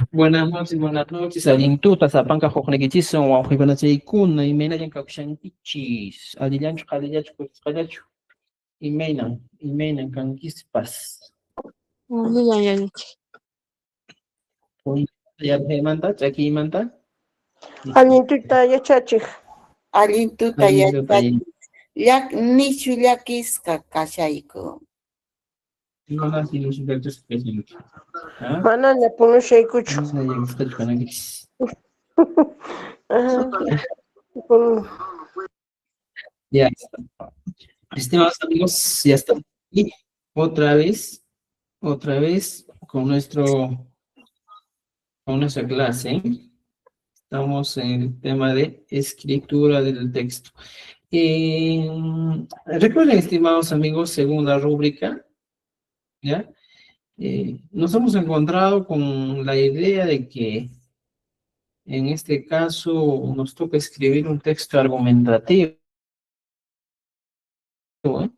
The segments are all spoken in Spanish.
Buenas noches, allintuta, sapanka huknikichis, wawqiykuna imaynayan kawsankichis, allillachu, qhalillachu, kusisqallachu, imaynan kankispas. Llulla yanki. Yarhaymanta, ch'akiymanta, Allintuta yachachiq. Allintuta allintuta nishu llakisqa kashayku. imanas ilusillatus pesinki. Manana punushaykuchu. Mana llakisqachu kanankichis. Ya está. Estimados amigos, ya estamos aquí otra vez con nuestra clase. Estamos en el tema de escritura del texto. Recuerden, estimados amigos, según la rúbrica, ¿ya? Nos hemos encontrado con la idea de que en este caso nos toca escribir un texto argumentativo, ¿eh?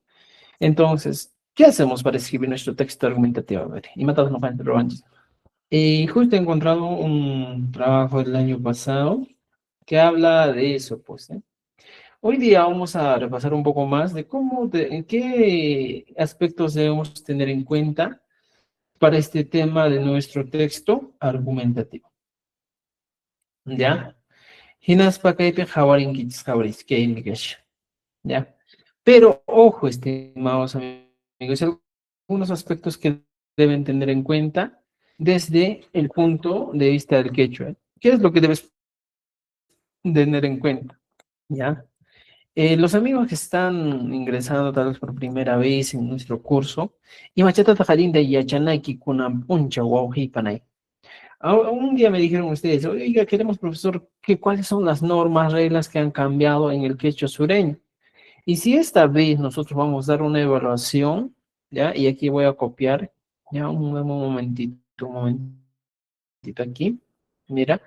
Entonces, ¿qué hacemos para escribir nuestro texto argumentativo? A ver, y matados no van revanches. Justo he encontrado un trabajo del año pasado que habla de eso, pues, ¿eh? Hoy día vamos a repasar un poco más de en qué aspectos debemos tener en cuenta para este tema de nuestro texto argumentativo. ¿Ya? Hinaspa kaypi hawarinkichis hawarisqaymi kasha. ¿Ya? Pero ojo, estimados amigos, hay algunos aspectos que deben tener en cuenta desde el punto de vista del quechua. ¿Qué es lo que debes tener en cuenta? ¿Ya? Los amigos que están ingresando tal vez por primera vez en nuestro curso, y machata tajalinda y yachanaki kunam puncha panay. Un día me dijeron ustedes, oiga, queremos, profesor, cuáles son las normas, reglas que han cambiado en el quechua sureño. Y si esta vez nosotros vamos a dar una evaluación, ¿ya? Y aquí voy a copiar, ya, un momentito aquí. Mira,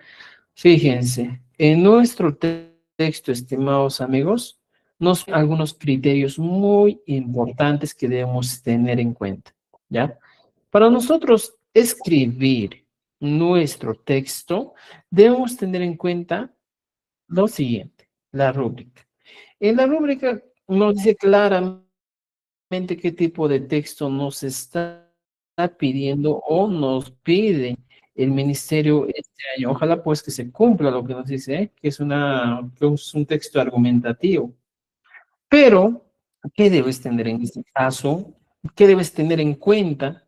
fíjense, en nuestro texto, estimados amigos, nos algunos criterios muy importantes que debemos tener en cuenta, ¿ya? Para nosotros escribir nuestro texto, debemos tener en cuenta lo siguiente, la rúbrica. En la rúbrica nos dice claramente qué tipo de texto nos está pidiendo o nos pide el ministerio este año. Ojalá pues que se cumpla lo que nos dice, ¿eh? Que es un texto argumentativo. Pero, ¿qué debes tener en este caso? ¿Qué debes tener en cuenta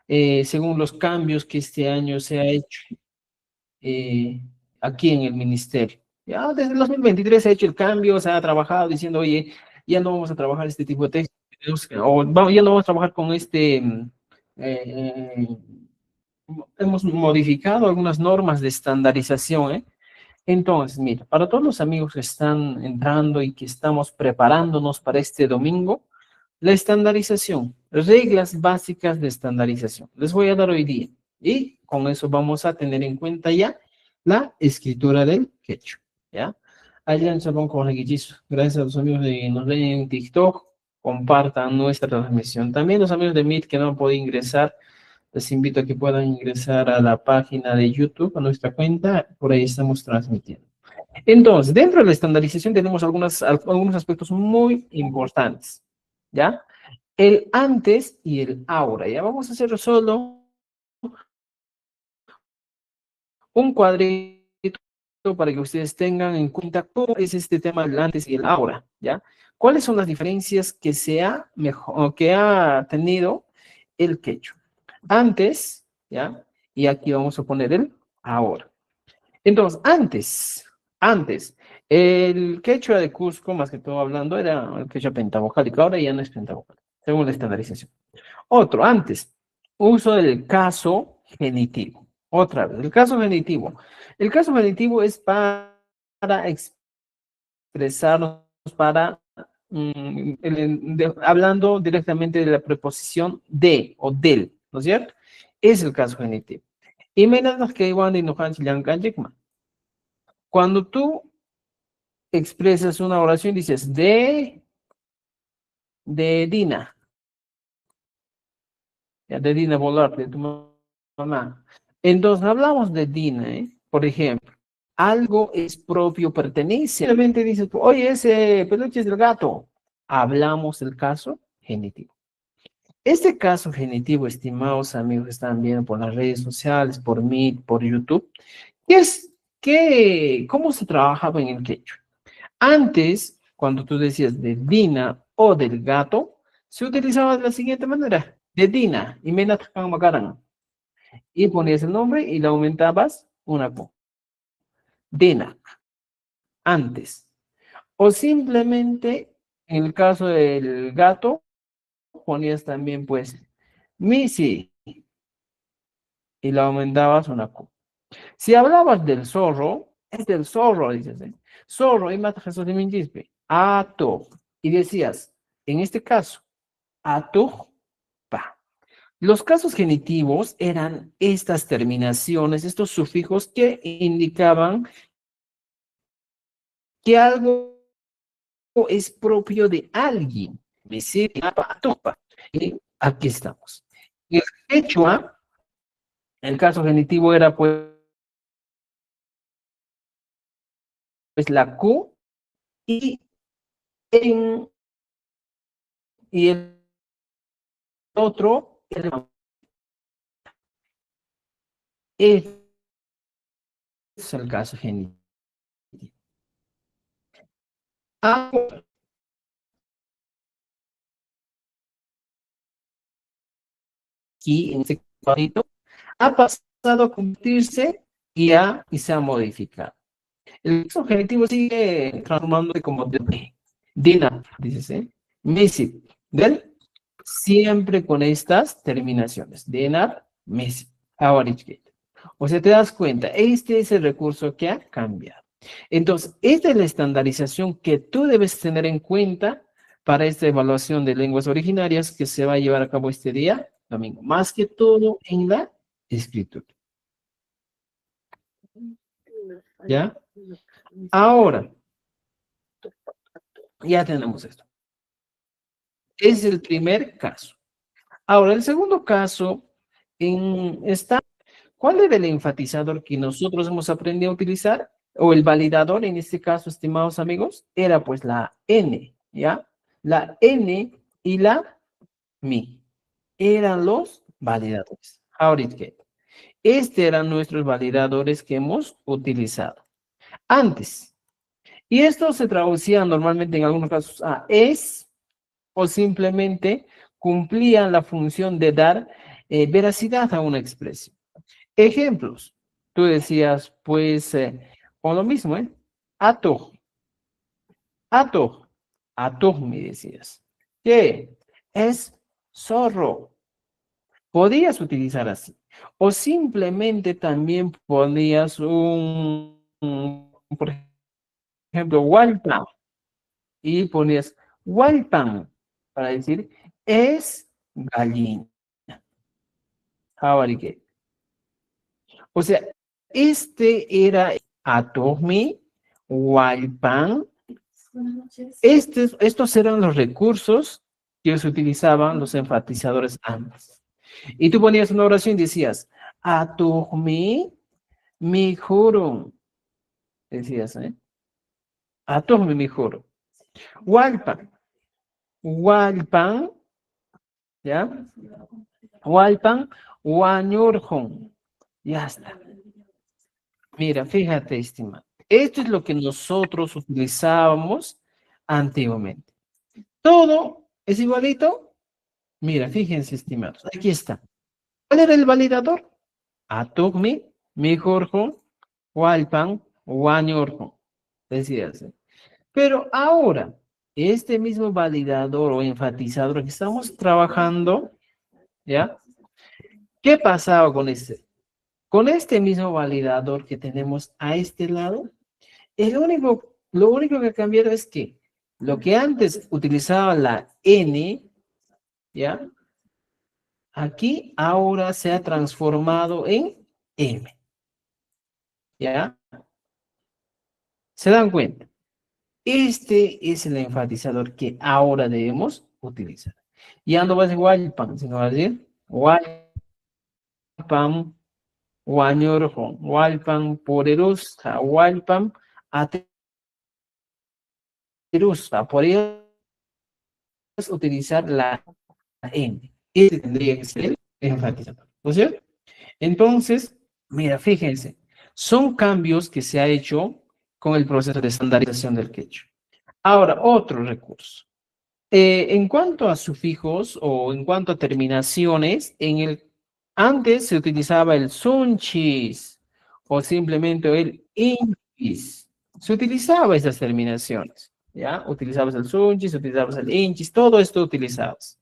según los cambios que este año se ha hecho eh, aquí en el ministerio? Ya desde el 2023 se ha hecho el cambio, se ha trabajado diciendo, oye, ya no vamos a trabajar este tipo de textos, ya no vamos a trabajar con eh, hemos modificado algunas normas de estandarización, ¿eh? Entonces, mira, para todos los amigos que están entrando y que estamos preparándonos para este domingo, la estandarización, reglas básicas de estandarización. Les voy a dar hoy día. Y con eso vamos a tener en cuenta ya la escritura del quechua, ¿ya? Allá en Chabón con gracias a los amigos que nos ven en TikTok, compartan nuestra transmisión. También los amigos de Meet que no han podido ingresar, les invito a que puedan ingresar a la página de YouTube, a nuestra cuenta, por ahí estamos transmitiendo. Entonces, dentro de la estandarización tenemos algunos aspectos muy importantes, ¿ya? El antes y el ahora. Ya vamos a hacer solo un cuadrito para que ustedes tengan en cuenta cómo es este tema del antes y el ahora, ¿ya? ¿Cuáles son las diferencias que ha tenido el quechua? Antes, ¿ya? Y aquí vamos a poner el ahora. Entonces, antes, el quechua de Cusco, más que todo hablando, era el quechua pentavocálico, ahora ya no es pentavocálico, según la estandarización. Otro, antes, uso del caso genitivo. Otra vez, el caso genitivo. El caso genitivo es para expresarnos, hablando directamente de la preposición de o del, ¿no es cierto? Es el caso genitivo. Y menos que igual de cuando tú expresas una oración, dices de Dina, ya, de Dina Boluarte, de tu mamá. Entonces hablamos de Dina, ¿eh? Por ejemplo, algo es propio, pertenece. Simplemente dices, oye, ese peluche es del gato. Hablamos del caso genitivo. Este caso genitivo, estimados amigos que están viendo por las redes sociales, por Meet, por YouTube, ¿cómo se trabajaba en el quechua? Antes, cuando tú decías de Dina o del gato, se utilizaba de la siguiente manera, de Dina, y y ponías el nombre y le aumentabas una co. Dina, antes. O simplemente, en el caso del gato, ponías también, pues, Missy, y le aumentabas una co. Si hablabas del zorro, es del zorro, dices, ¿eh? Zorro, y mata Jesús de Mingispe, ato. Y decías, en este caso, ato, pa. Los casos genitivos eran estas terminaciones, estos sufijos que indicaban que algo es propio de alguien. Decir, atopa. Y aquí estamos. En el quechua, el caso genitivo era pues la Q y, y el otro, es el caso genitivo. Ahora, aquí en este cuadrito, ha pasado a convertirse y se ha modificado. El subjetivo sigue transformándose como de Dina, dice, Messi, del siempre con estas terminaciones. Dinar, Messi, Awarich. O sea, te das cuenta, este es el recurso que ha cambiado. Entonces, esta es la estandarización que tú debes tener en cuenta para esta evaluación de lenguas originarias que se va a llevar a cabo este día, domingo, más que todo en la escritura. ¿Ya? Ahora, ya tenemos esto. Es el primer caso. Ahora, el segundo caso está, ¿cuál era el enfatizador que nosotros hemos aprendido a utilizar? O el validador, en este caso, estimados amigos, era pues la N, ¿ya? La N y la mi. Eran los validadores. How did get? Estos eran nuestros validadores que hemos utilizado antes. Y esto se traducía normalmente en algunos casos a es o simplemente cumplían la función de dar veracidad a una expresión. Ejemplos. Tú decías, pues, con lo mismo, ¿eh? Ato, ato, ato, me decías. ¿Qué? Es zorro. Podías utilizar así. O simplemente también ponías por ejemplo, walpan. Y ponías walpan para decir, es gallina. Jabalí. O sea, este era Atomi, Walpan. Estos eran los recursos que se utilizaban los enfatizadores antes. Y tú ponías una oración y decías, Atomi, mi juro. Decías, ¿eh? Atomi, mi juro. Walpan, Walpan, ¿ya? Walpan, Wañurjon. Ya está. Mira, fíjate, estimado. Esto es lo que nosotros utilizábamos antiguamente. Todo es igualito. Mira, fíjense, estimados. Aquí está. ¿Cuál era el validador? Atugmi, Mijorjo, Walpan, Wañorjo. Decías. Pero ahora, este mismo validador o enfatizador que estamos trabajando, ¿ya? ¿Qué pasaba con este? Con este mismo validador que tenemos a este lado, lo único que ha cambiado es que lo que antes utilizaba la N, ¿ya? Aquí ahora se ha transformado en M, ¿ya? ¿Se dan cuenta? Este es el enfatizador que ahora debemos utilizar. Ya no va a ser Walpan, sino va a decir Walpan, Wañorjon, Walpan, Poderosa, Walpan, Aterusa. Podrías utilizar la N. Ese tendría que ser el enfatizador, ¿no es cierto? Entonces, mira, fíjense, son cambios que se ha hecho con el proceso de estandarización del quechua. Ahora, otro recurso. En cuanto a sufijos o en cuanto a terminaciones, antes se utilizaba el sunchis o simplemente el inchis. Se utilizaba esas terminaciones, ¿ya? Utilizabas el sunchis, utilizabas el inchis, todo esto utilizabas.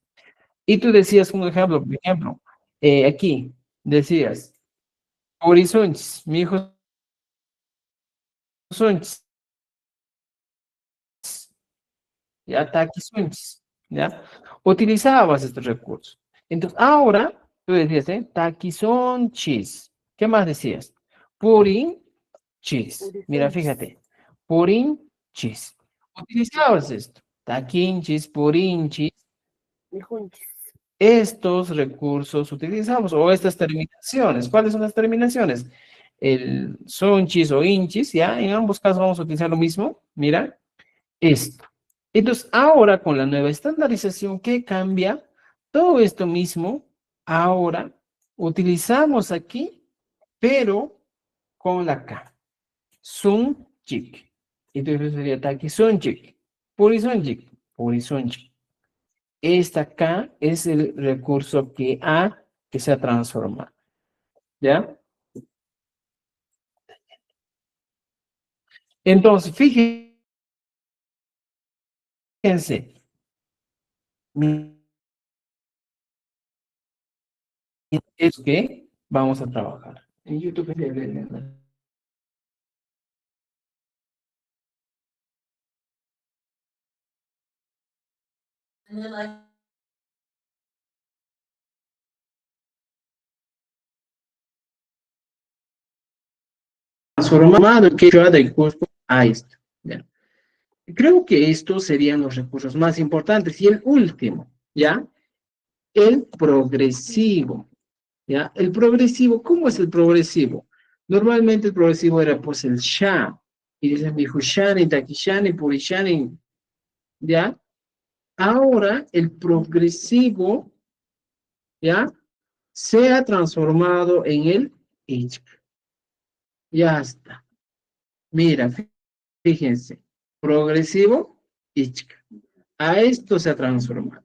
Y tú decías un ejemplo, por ejemplo, aquí decías, Horizontes, mi hijo Sonches, ya Taquisonches, ya. Utilizabas estos recursos. Entonces, ahora tú decías, Taquisonchis. ¿Qué más decías? Purinchis. Mira, fíjate. Purinchis. Utilizabas esto. Taquinchis, purinchis. Estos recursos utilizamos, o estas terminaciones. ¿Cuáles son las terminaciones? El sonchis o inchis, ¿ya? En ambos casos vamos a utilizar lo mismo. Mira, esto. Entonces, ahora con la nueva estandarización, ¿qué cambia? Todo esto mismo, ahora utilizamos aquí, pero con la K. Sunchik. Entonces sería taki sunchik. Purisonjik, purisonjik. Esta acá es el recurso que se ha transformado. ¿Ya? Entonces, fíjense. Es que vamos a trabajar. En YouTube. Transformado el quechua del Cusco a esto. ¿Ya? Creo que estos serían los recursos más importantes. Y el último, ¿ya? El progresivo. ¿Ya? El progresivo, ¿cómo es el progresivo? Normalmente el progresivo era pues el sha. Y dicen bijushani, takishani, purishani. ¿Ya? Ahora el progresivo, ¿ya? Se ha transformado en el ich. Ya está. Mira, fíjense. Progresivo, ich. A esto se ha transformado.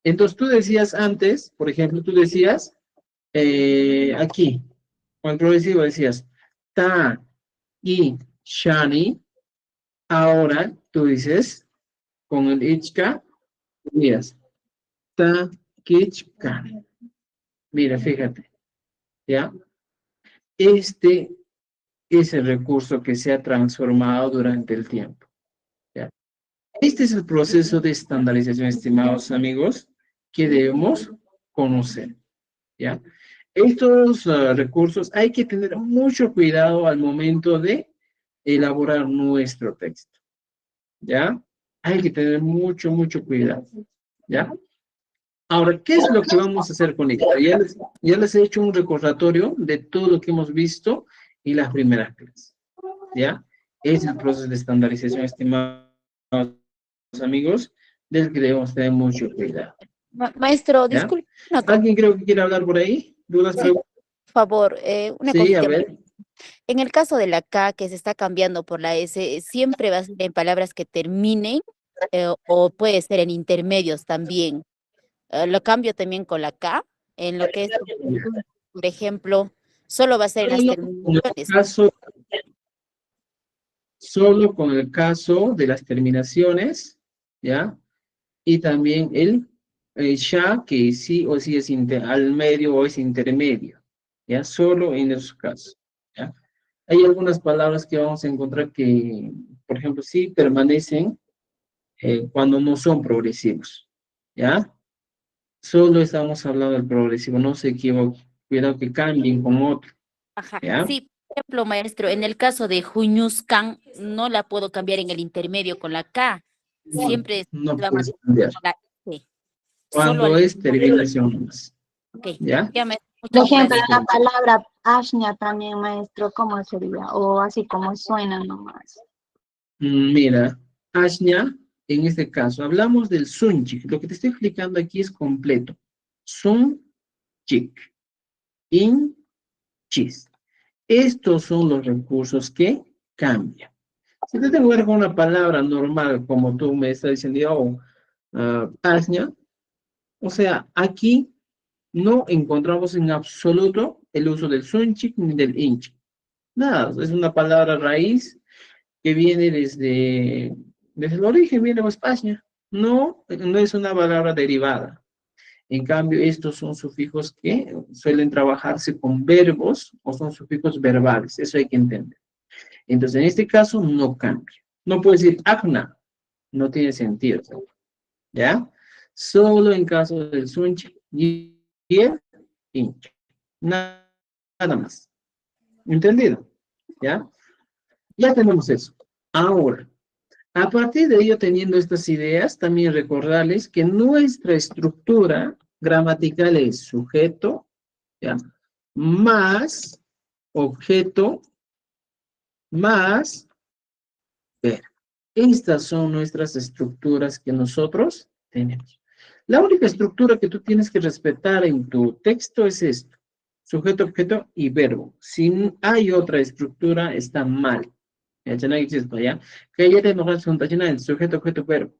Entonces tú decías antes, por ejemplo, tú decías, aquí, con el progresivo decías, ta, y, shani. Ahora tú dices, con el ichka, miras, ta, kichka. Mira, fíjate, ¿ya? Este es el recurso que se ha transformado durante el tiempo, ¿ya? Este es el proceso de estandarización, estimados amigos, que debemos conocer, ¿ya? Estos recursos hay que tener mucho cuidado al momento de elaborar nuestro texto, ¿ya? Hay que tener mucho cuidado, ¿ya? Ahora, ¿qué es lo que vamos a hacer con esto? Ya les he hecho un recordatorio de todo lo que hemos visto en las primeras clases, ¿ya? Es el proceso de estandarización, estimados amigos, del que debemos tener mucho cuidado, Maestro, ¿ya? disculpe una ¿Alguien creo que quiere hablar por ahí? ¿Dudas, sí, preguntas? por favor, una Sí, a cosita. ver. En el caso de la K que se está cambiando por la S, siempre va a ser en palabras que terminen o puede ser en intermedios también. Lo cambio también con la K, en lo que es, por ejemplo, solo va a ser en las terminaciones. Solo con el caso de las terminaciones, ¿ya? Y también el ya, que sí o sí es al medio o es intermedio, ¿ya? Solo en esos casos, ¿ya? Hay algunas palabras que vamos a encontrar que, por ejemplo, sí permanecen cuando no son progresivos, ¿ya? Solo estamos hablando del progresivo, no se equivoquen, cuidado que cambien con otro, Ajá, ¿ya? sí, por ejemplo, maestro, en el caso de Juñuscan, no la puedo cambiar en el intermedio con la K. No, Siempre no la puedes mantengo cambiar. con la S. Solo Cuando al... es terminación más, Ok, ¿ya? ya, maestro, Por muchas ejemplo, gracias. la palabra ashnia también, maestro, ¿cómo sería? O así como suena nomás. Mira, Ashnia, en este caso, hablamos del sunjik. Lo que te estoy explicando aquí es completo. Sunjik, inchis. Estos son los recursos que cambian. Si te tengo que ver con una palabra normal, como tú me estás diciendo, Ashnia, o sea, aquí no encontramos en absoluto el uso del sunjik ni del inchik. Nada, es una palabra raíz que viene desde el origen, viene de España. No, no es una palabra derivada. En cambio, estos son sufijos que suelen trabajarse con verbos o son sufijos verbales. Eso hay que entender. Entonces, en este caso, no cambia. No puedo decir acna. No tiene sentido. ¿Ya? Solo en caso del sunchi y el inchi. Nada más. ¿Entendido? ¿Ya? Ya tenemos eso. Ahora, a partir de ello, teniendo estas ideas, también recordarles que nuestra estructura gramatical es sujeto, ¿ya? Más objeto, más verbo. Estas son nuestras estructuras que nosotros tenemos. La única estructura que tú tienes que respetar en tu texto es esto: sujeto, objeto y verbo. Si hay otra estructura, está mal. Ya, ¿ya? Que ya tenemos el sujeto, objeto, verbo.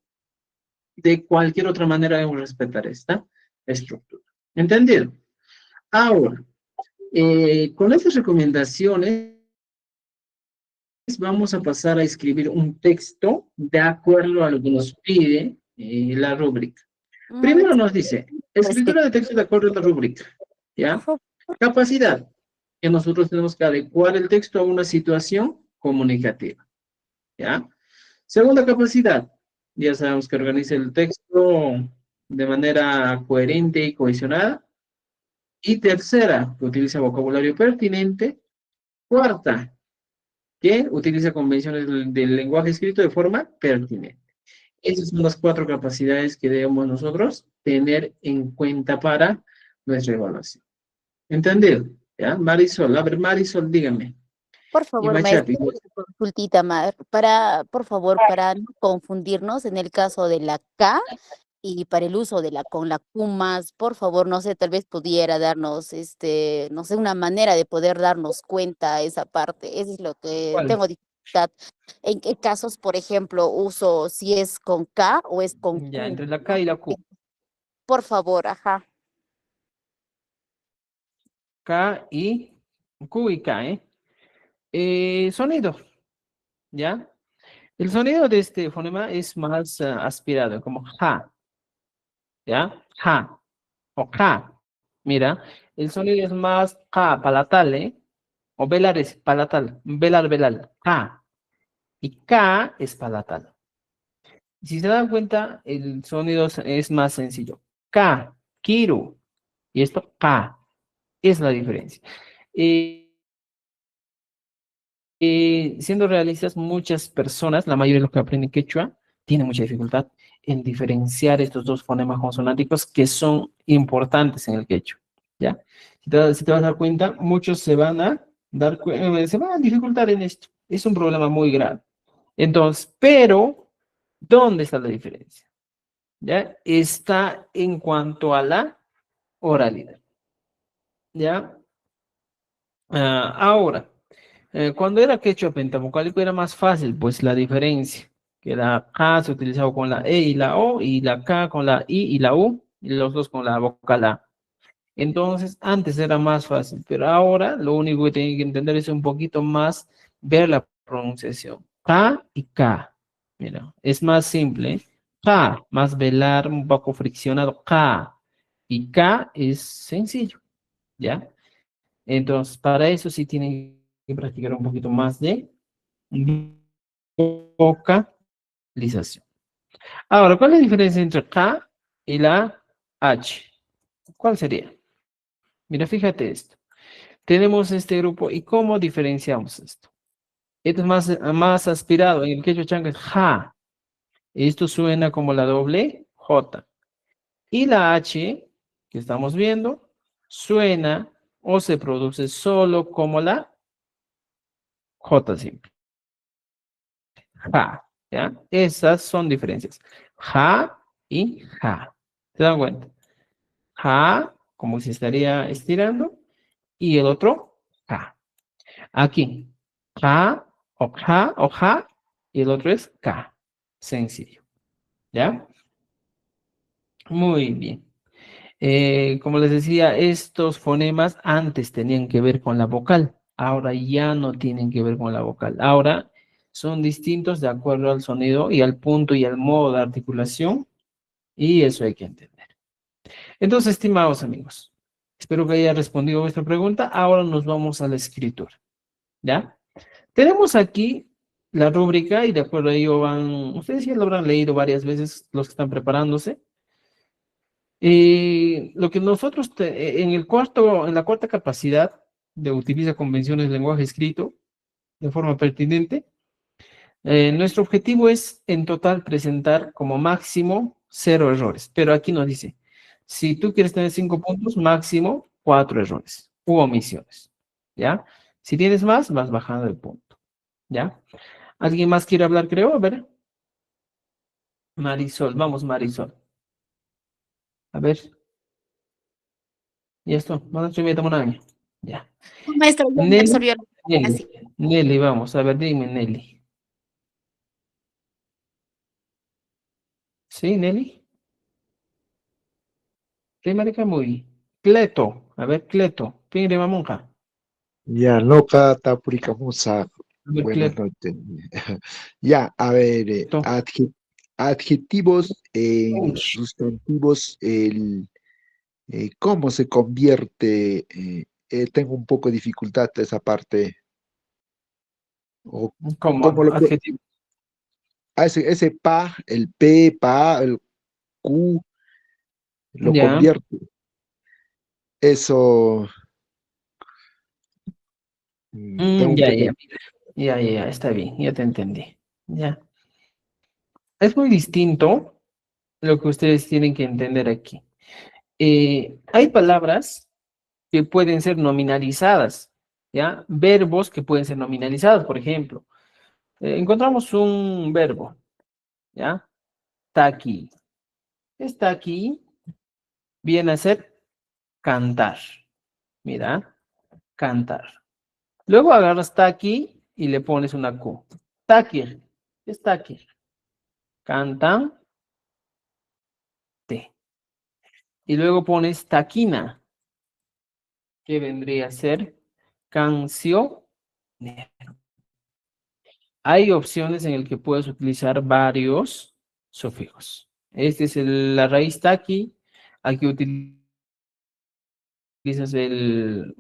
De cualquier otra manera debemos respetar esta estructura. ¿Entendido? Ahora, con estas recomendaciones vamos a pasar a escribir un texto de acuerdo a lo que nos pide la rúbrica. Primero nos dice, escritura de texto de acuerdo a la rúbrica, ¿ya? Capacidad, que nosotros tenemos que adecuar el texto a una situación comunicativa, ¿ya? Segunda capacidad, ya sabemos que organiza el texto de manera coherente y cohesionada. Y tercera, que utiliza vocabulario pertinente. Cuarta, que utiliza convenciones del lenguaje escrito de forma pertinente. Esas son las 4 capacidades que debemos nosotros tener en cuenta para nuestra evaluación. ¿Entendido? ¿Ya? Marisol, a ver, Marisol, dígame. Por favor, maestro, una consultita más, por favor, para no confundirnos en el caso de la K y para el uso de con la Q más, por favor, no sé, tal vez pudiera darnos, no sé, una manera de poder darnos cuenta esa parte. Eso es lo que ¿Cuál? tengo dificultad. ¿En qué casos, por ejemplo, uso si es con K o es con Ya, Q? entre la K y la Q. Por favor, ajá. K y Q y K, sonido, ¿ya? El sonido de este fonema es más aspirado, como ja, ¿ya? Ja o ja. Mira, el sonido es más ja, palatal, o velar es palatal, velar, ja. Y K es palatal. Si se dan cuenta, el sonido es más sencillo. K, Kiru. Y esto, K. Es la diferencia. Siendo realistas, muchas personas, la mayoría de los que aprenden quechua, tienen mucha dificultad en diferenciar estos dos fonemas consonánticos que son importantes en el quechua, ¿ya? Si te vas a dar cuenta, muchos se van a dificultar en esto. Es un problema muy grave. Entonces, pero, ¿dónde está la diferencia? ¿Ya? Está en cuanto a la oralidad, ¿ya? Ahora, cuando era quechua pentavocálico era más fácil, pues la diferencia, que la K se utilizaba con la E y la O, y la K con la I y la U, y los dos con la vocal A. Entonces, antes era más fácil, pero ahora lo único que tienen que entender es un poquito más ver la pronunciación. K y K. Mira, es más simple. K, más velar, un poco friccionado. K. Y K es sencillo, ¿ya? Entonces, para eso sí tienen que practicar un poquito más de vocalización. Ahora, ¿cuál es la diferencia entre K y la H? ¿Cuál sería? Mira, fíjate esto. Tenemos este grupo, ¿y cómo diferenciamos esto? Esto es más aspirado, en el quechua changa es ja. Esto suena como la doble J. Y la H, que estamos viendo, suena o se produce solo como la J simple. Ja, ¿ya? Esas son diferencias. Ja y ja. ¿Se dan cuenta? Ja, como si estaría estirando, y el otro, ja. Aquí, ja o ja, y el otro es ka. Sencillo. ¿Ya? Muy bien. Como les decía, estos fonemas antes tenían que ver con la vocal, ahora ya no tienen que ver con la vocal. Ahora son distintos de acuerdo al sonido y al punto y al modo de articulación, y eso hay que entender. Entonces, estimados amigos, espero que haya respondido vuestra pregunta. Ahora nos vamos a la escritura, ¿ya? Tenemos aquí la rúbrica y de acuerdo a ello ustedes ya lo habrán leído varias veces los que están preparándose. Lo que nosotros en la cuarta capacidad de utiliza convenciones de lenguaje escrito de forma pertinente, nuestro objetivo es en total presentar como máximo 0 errores, pero aquí nos dice, si tú quieres tener 5 puntos, máximo 4 errores u omisiones, ¿ya? Si tienes más, vas bajando el punto, ¿ya? ¿Alguien más quiere hablar, creo? A ver. Marisol, vamos Marisol. A ver. Y esto, vamos a un año. Ya. Maestro, ya me absorbió. Nelly, vamos, a ver, dime, Nelly. ¿Sí, Nelly? ¿Qué marica muy? Cleto. A ver, Cleto. ¿Quién rima monja? Ya, loca, tapuricamusa. A ver, Buenas Cleto. noches. Ya, a ver, adjetivos en Ush. sustantivos, ¿cómo se convierte? Tengo un poco de dificultad de esa parte. O cómo Como lo, adjetivo. ese pa, el p, pa, el q, lo Ya. convierte. Eso, tengo un Ya, poco. ya. Ya, está bien. Ya te entendí. Ya. Es muy distinto lo que ustedes tienen que entender aquí. Hay palabras que pueden ser nominalizadas, ¿ya? Verbos que pueden ser nominalizados, por ejemplo. Encontramos un verbo, ¿ya? Está aquí. Está aquí, viene a ser cantar. Mira, cantar. Luego agarras está aquí y le pones una Q. Takir. Está aquí. Cantan. Y luego pones taquina, que vendría a ser canción. Hay opciones en el que puedes utilizar varios sufijos. Este es la raíz taqui. Aquí utilizas el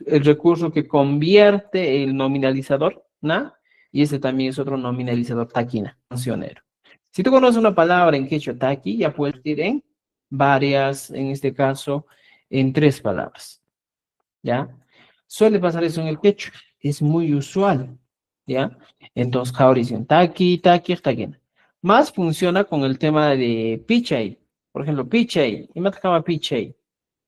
recurso que convierte el nominalizador, na, y este también es otro nominalizador taquina, cancionero. Si tú conoces una palabra en quechua taqui, ya puedes ir en varias, en este caso, en 3 palabras, ¿ya? Suele pasar eso en el quechua, es muy usual, ¿ya? Entonces, ahora dicen taqui, taqui, taquina. Más funciona con el tema de pichay. Por ejemplo, pichay, y me llama pichay.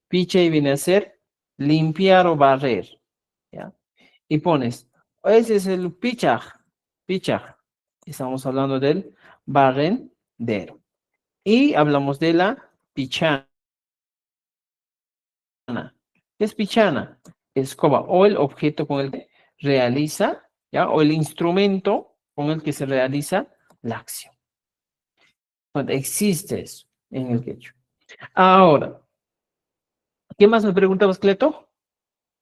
Pichay viene a ser limpiar o barrer, ¿ya? Y pones, ese es el pichaj, pichaj. Estamos hablando del barrendero. Y hablamos de la pichana. ¿Qué es pichana? Escoba o el objeto con el que realiza, ¿ya? O el instrumento con el que se realiza la acción. Entonces, existe eso en el quechua. Ahora, ¿qué más me preguntabas, Cleto?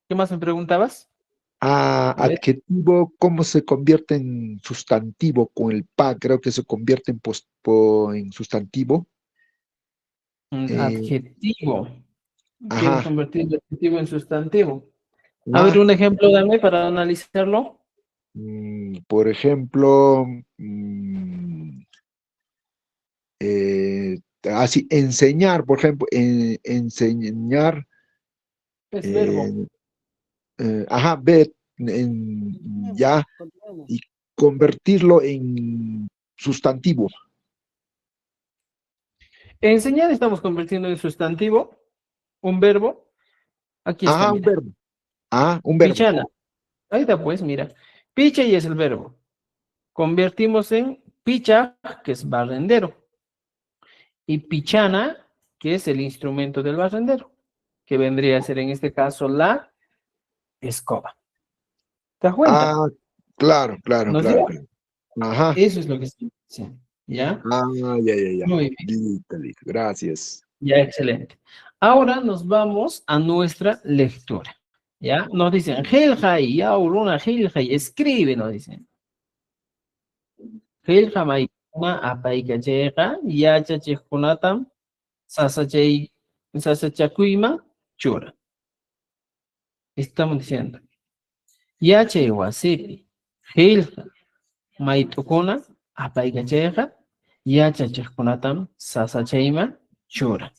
¿Qué más me preguntabas? A ver, Adjetivo, ¿cómo se convierte en sustantivo con el pa? Creo que se convierte en sustantivo. un Eh, adjetivo. ¿Quieres ajá. convertir el adjetivo en sustantivo? A ver, Ah, un ejemplo, dame para analizarlo. por ejemplo, así, enseñar, por ejemplo, enseñar, Es eh, verbo. ajá, ver, ya, y convertirlo en sustantivo. Enseñar estamos convirtiendo en sustantivo, un verbo. Aquí está, Ajá, un mira. verbo. Ah, un verbo. Pichana. Ahí está, pues, mira. Picha y es el verbo. Convertimos en picha, que es barrendero. Y pichana, que es el instrumento del barrendero, que vendría a ser en este caso la escoba. ¿Te das cuenta? Ah, claro, claro, ¿No es claro, cierto? claro. Ajá. Eso es lo que estoy diciendo. ¿Ya? Ah, ya, ya, ya. Muy bien. Listo, listo. Gracias. Ya, excelente. Ahora nos vamos a nuestra lectura. ¿Ya? Nos dicen, Heljai, ya, Uruna, Heljai, escribe, nos dicen. Helja maikuna apaikachega, ya chachikunatam, sasachakuyma, chura. Estamos diciendo, ya wasipi, Helja maitukuna apaikachega, ya chachikunatam, sasachayma, chura.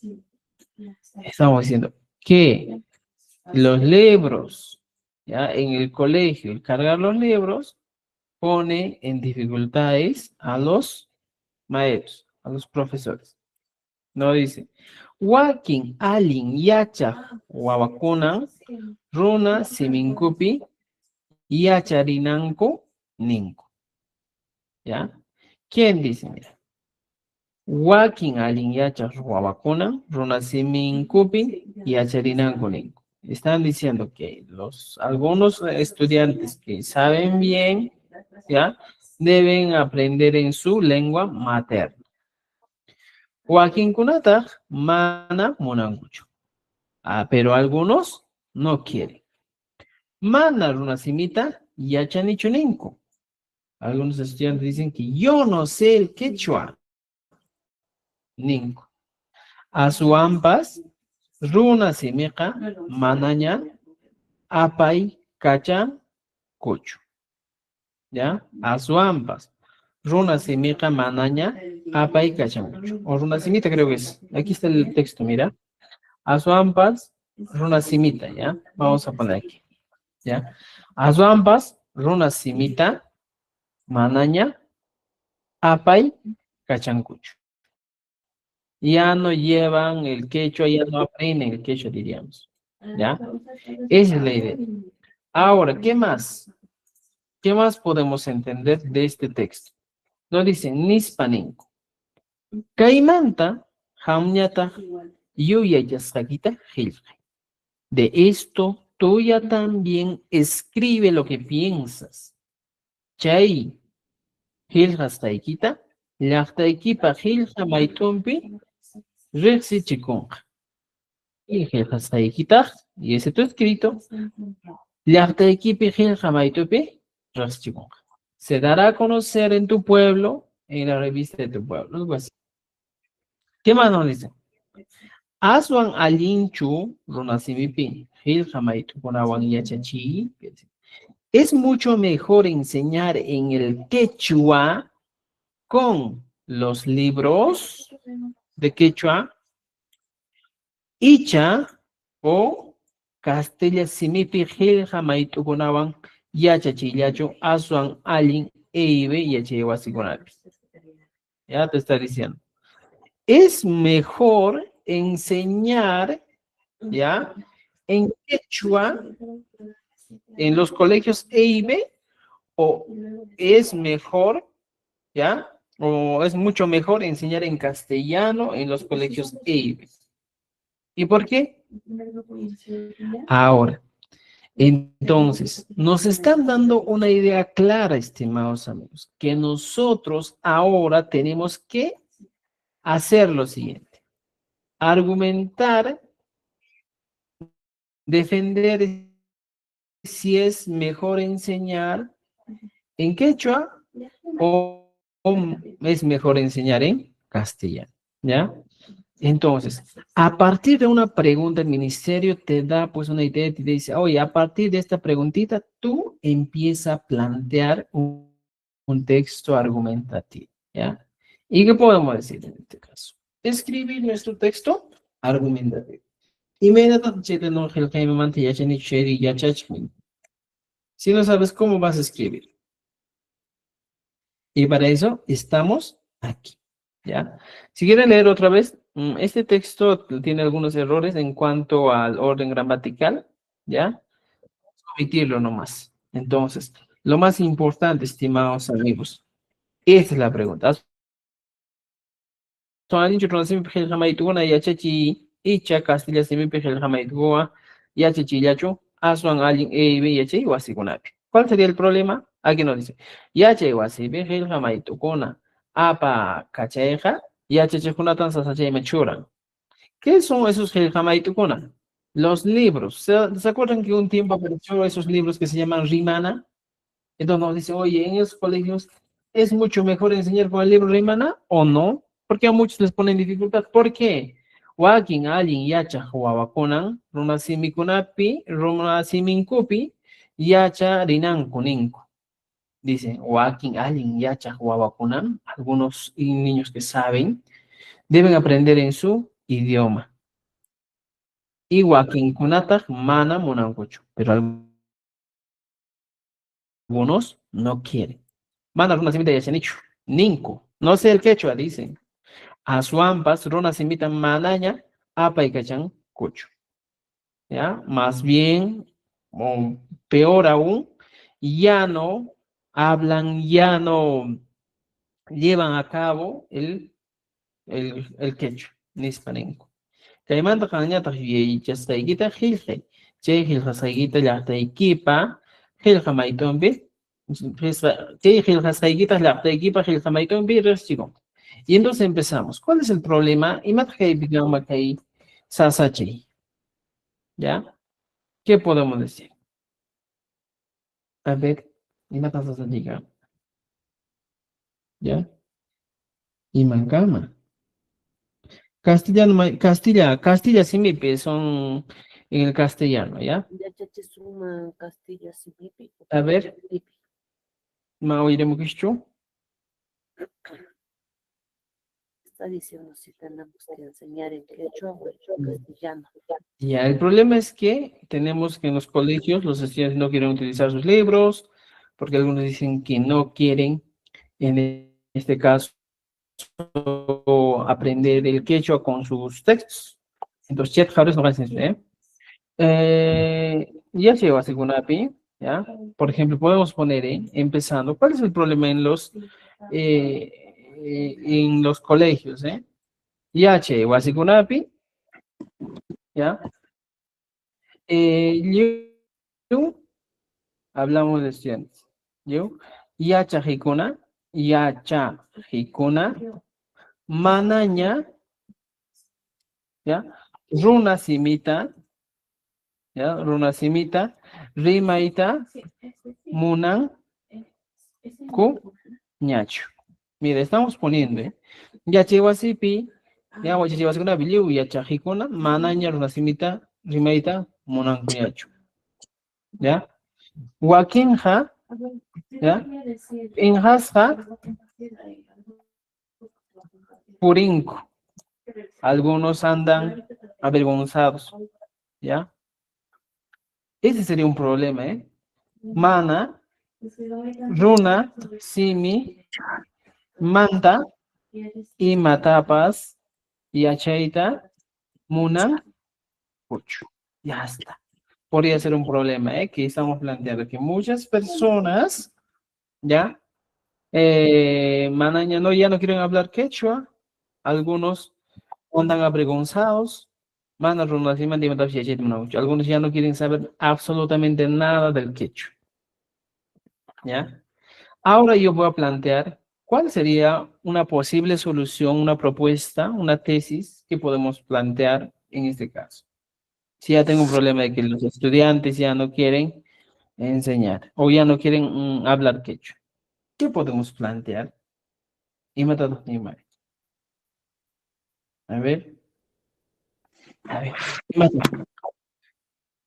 Estamos diciendo que los libros, ya en el colegio, el cargar los libros pone en dificultades a los maestros, a los profesores. No dice, Wakin alin yacha wawakuna runa siminkupi yacharinanku ninku. ¿Ya? ¿Quién dice? Mira. Wakin alin yacha wawakuna runa siminkupi yacharinanku ninku. Están diciendo que algunos estudiantes que saben bien, ¿ya? deben aprender en su lengua materna. Wakinkunata mana munankuchu. Pero algunos no quieren. Mana runasimita yachanichu ninku. Algunos estudiantes dicen que yo no sé el quechua. Ninku. Asuampas runasimika manaña apay kachan kuchu. ¿Ya? Asuampas runasimika manaña apay kachan kuchu. O runasimita creo que es. Aquí está el texto, mira. Asuampas runasimita, ¿ya? Vamos a poner aquí. ¿Ya? Asuampas runasimita manaña apay kachankuchu. Ya no llevan el quechua, ya no aprenden el quechua, diríamos. ¿Ya? Esa es la idea. Ahora, ¿qué más? ¿Qué más podemos entender de este texto? Nos dicen nispaninku. Caimanta hamñata yuyayasakita hilqay. De esto, tú ya también escribe lo que piensas. Chay, hiljas taikita, llaqtaykipa hilja maytumpi, rexi chikunqa. Y hiljas taikita, y ese tu escrito, llaqtaykipi hilja maytumpi, rexi chikunqa. Se dará a conocer en tu pueblo, en la revista de tu pueblo. Algo así. ¿Qué más nos dicen? Aswan alinchu runasimipi hilja maytukunawan yachachi. Es mucho mejor enseñar en el quechua con los libros de quechua, icha o castilla simipi hilja maytukunawan yachachillacho aswan alin eibe yachewasikunapi. Ya te está diciendo. Es mejor enseñar, ¿ya? En quechua, en los colegios EIB, o es mejor, ¿ya? O es mucho mejor enseñar en castellano en los colegios EIB. ¿Y por qué? Ahora, entonces, nos están dando una idea clara, estimados amigos, que nosotros ahora tenemos que hacer lo siguiente: argumentar, defender si es mejor enseñar en quechua o es mejor enseñar en castellano, ¿ya? Entonces, a partir de una pregunta, el ministerio te da pues una idea y te dice, oye, a partir de esta preguntita, tú empieza a plantear un texto argumentativo, ¿ya? ¿Y qué podemos decir en este caso? Escribir nuestro texto argumentativo. Inmediatamente no si no sabes cómo vas a escribir. Y para eso estamos aquí, ¿ya? Si quieren leer otra vez, este texto tiene algunos errores en cuanto al orden gramatical, ¿ya? Omitirlo nomás. Entonces, lo más importante, estimados amigos, esta es la pregunta. Icha Castilla Semipejel Jamaitgoa, Yachichillacho, Aswan Alin Ebe Yache Wasikunapi. ¿Cuál sería el problema? Aquí nos dice, Yache Wasipejel Jamaitukona, Apa Cacheja, Yache Chejunatan Sasache Mechuran. ¿Qué son esos Jamaitukona? Los libros. ¿Se acuerdan que un tiempo aparecieron esos libros que se llaman Rimana? Entonces nos dice, oye, en esos colegios es mucho mejor enseñar con el libro Rimana o no, porque a muchos les ponen dificultad. ¿Por qué? Wakin alin yacha huawakunan, runasimikunapi, runasiminkupi, yacha rinankuninku. Dice, wakin alin yacha huawakunan, algunos niños que saben, deben aprender en su idioma. Y wakin kunata mana munankuchu, pero algunos no quieren. Mana runasimita yachanichu, ninku, no sé el quechua, dicen. Asuampas, runasimita manaña, apa y cachan, cucho. ¿Ya? Más bien, o peor aún, ya no hablan, ya no llevan a cabo el quechua, nispanenco. Caimanta cañata y chastaiguita gilje, che gilja saiguita ya taikipa, gilja maitombe, Y entonces empezamos. ¿Cuál es el problema? ¿Ya? ¿Qué podemos decir? A ver, ¿ya? Y Mancama. Castellano, Castilla Simipe son en el castellano, ¿ya? A ver, ma oiremos que esto. Está diciendo si tenemos que enseñar en quechua o en castellano. Ya, el problema es que tenemos que en los colegios los estudiantes no quieren utilizar sus libros, porque algunos dicen que no quieren, en este caso, aprender el quechua con sus textos. Entonces, chat jabres no hacen eso, ¿eh? Ya llegó a segunda API, ¿ya? Por ejemplo, podemos poner, empezando, ¿cuál es el problema en los colegios, Ya llegó a segunda API, ¿ya? Yo, hablamos de estudiantes, yo, yacha hikuna, manaña, ¿ya? Runa simita, ¿ya? Runa simita, rimaita, munan, ku, ñacho. Mira, estamos poniendo, ya chihuasipi, ya guachichihuasicuna, biliu, yacha hikuna, manaña, runa simita, rimaita, munan, ku, ñacho. ¿Ya? Wakinja, ¿ya? Injasja, purinco. Algunos andan avergonzados, ¿ya? Ese sería un problema, ¿eh? Mana, runa, simi, manta, y matapas, y achaita, muna, pucho. Ya está. Podría ser un problema, ¿eh? Que estamos planteando que muchas personas, ¿ya? Manaña no, ya no quieren hablar quechua. Algunos andan avergonzados. Algunos ya no quieren saber absolutamente nada del quechua. ¿Ya? Ahora yo voy a plantear cuál sería una posible solución, una propuesta, una tesis que podemos plantear en este caso. Si ya tengo un problema de que los estudiantes ya no quieren enseñar o ya no quieren hablar quechua, ¿qué podemos plantear? A ver.